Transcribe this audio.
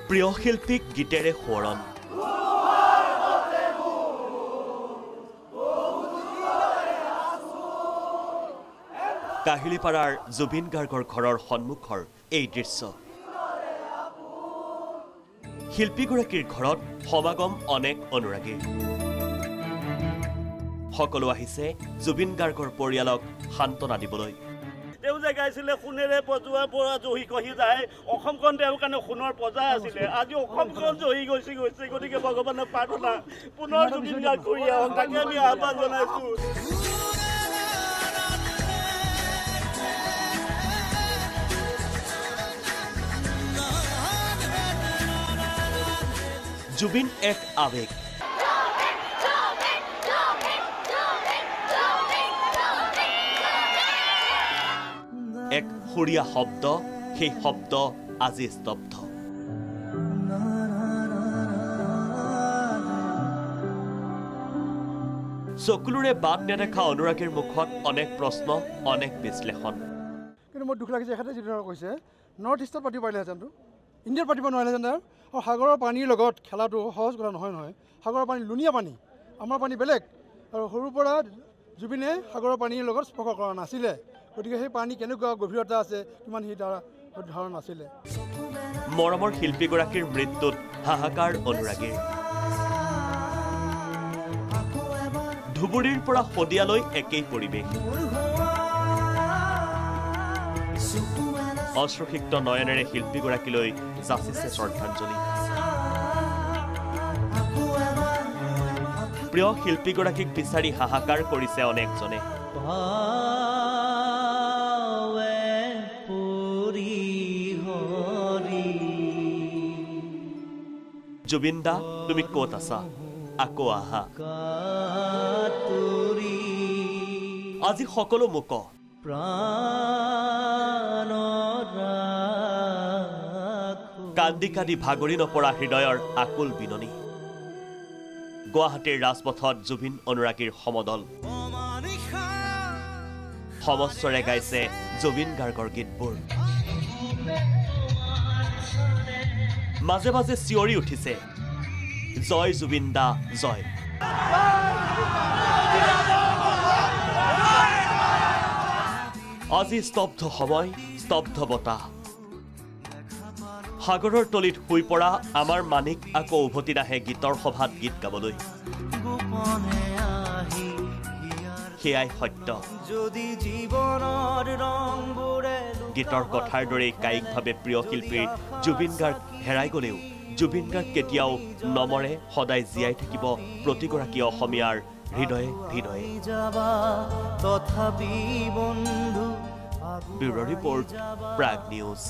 প্ৰিয় শিল্পীক গীতেৰে সোঁৱৰণ কাহিলীপাৰাৰ জুবিন গাৰ্গৰ ঘৰৰ সন্মুখৰ এই দৃশ্য শিল্পীগৰাকীৰ ঘৰত সমাগম অনেক অনুৰাগীৰ সকলো আহিছে জুবিন গাৰ্গৰ পৰিয়ালক সান্তনা দিবলৈ তেওঁ যে গাইছিলে সোণেৰে পজোৱাৰ পৰা জহি কহি যায় অসমখন তেওঁৰ কাৰণে সোণৰ পজা আছিলে আজি অসমখন জহি গৈছে গতিকে ভগৱানৰ প্ৰাৰ্থনা পুনৰ জুবিন গাৰ্গ ঘূৰি আহক তাকে আমি আহ্বান জনাইছো জুবিন এক আবেগ এক সুৰীয়া শব্দ সেই শব্দ আজি স্তব্ধ চকুলোৰে বাট নেদেখা অনুৰাগীৰ মুখত অনেক প্ৰশ্ন অনেক বিশ্লেষণ কিন্তু মোৰ দুখ লাগিছে এখেতে যিটো কৈছে নৰ্থ ইষ্টত পাতিব পাৰিলেহেঁতেনতো ইণ্ডিয়াত পাতিব নোৱাৰিলেহেঁতেন আৰু সাগৰৰ পানীৰ লগত খেলাটো সহজ কথা নহয় সাগৰৰ পানী লুণীয়া পানী আমাৰ পানী বেলেগ আৰু সৰুৰ পৰা জুবিনে সাগৰৰ পানীৰ লগত স্পৰ্শ কৰা নাছিলে গতিকে সেই পানী কেনেকুৱা গভীৰতা আছে কিমান সি তাৰ ধাৰণা নাছিলে মৰমৰ শিল্পীগৰাকীৰ মৃত্যুত হাহাকাৰ অনুৰাগীৰ ধুবুৰীৰ পৰা শদিয়ালৈ একেই পৰিৱেশ অশ্ৰুসিক্ত নয়নেৰে শিল্পীগৰাকীলৈ যাচিছে শ্ৰদ্ধাঞ্জলি প্ৰিয় শিল্পীগৰাকীক বিচাৰি হাহাকাৰ কৰিছে অনেকজনে জুবিন দা তুমি ক'ত আছা আকৌ আহা আজি সকলো মুক কান্দি কান্দি ভাগৰি নপৰা হৃদয়ৰ আকুল বিননি গুৱাহাটীৰ ৰাজপথত জুবিন অনুৰাগীৰ সমদল সমস্বৰে গাইছে জুবিন গাৰ্গৰ গীতবোৰ মাজে মাজে চিঞৰি উঠিছে জয় জুবিন দা জয় আজি স্তব্ধ সময় স্তব্ধ বতাহ সাগৰৰ তলিত শুই পৰা আমাৰ মানিক আকৌ উভতি নাহে গীতৰ সভাত গীত গাবলৈ সেয়াই সত্য গীতৰ কথাৰ দৰেই কায়িকভাৱে প্ৰিয় শিল্পীৰ জুবিন গাৰ্গ হেৰাই গলেও জুবিন গাৰ্গ কেতিয়াও নমৰে সদায় জীয়াই থাকিব প্ৰতিগৰাকী অসমীয়াৰ হৃদয়ে হৃদয়ে ব্যুৰ' ৰিপৰ্ট প্ৰাগ নিউজ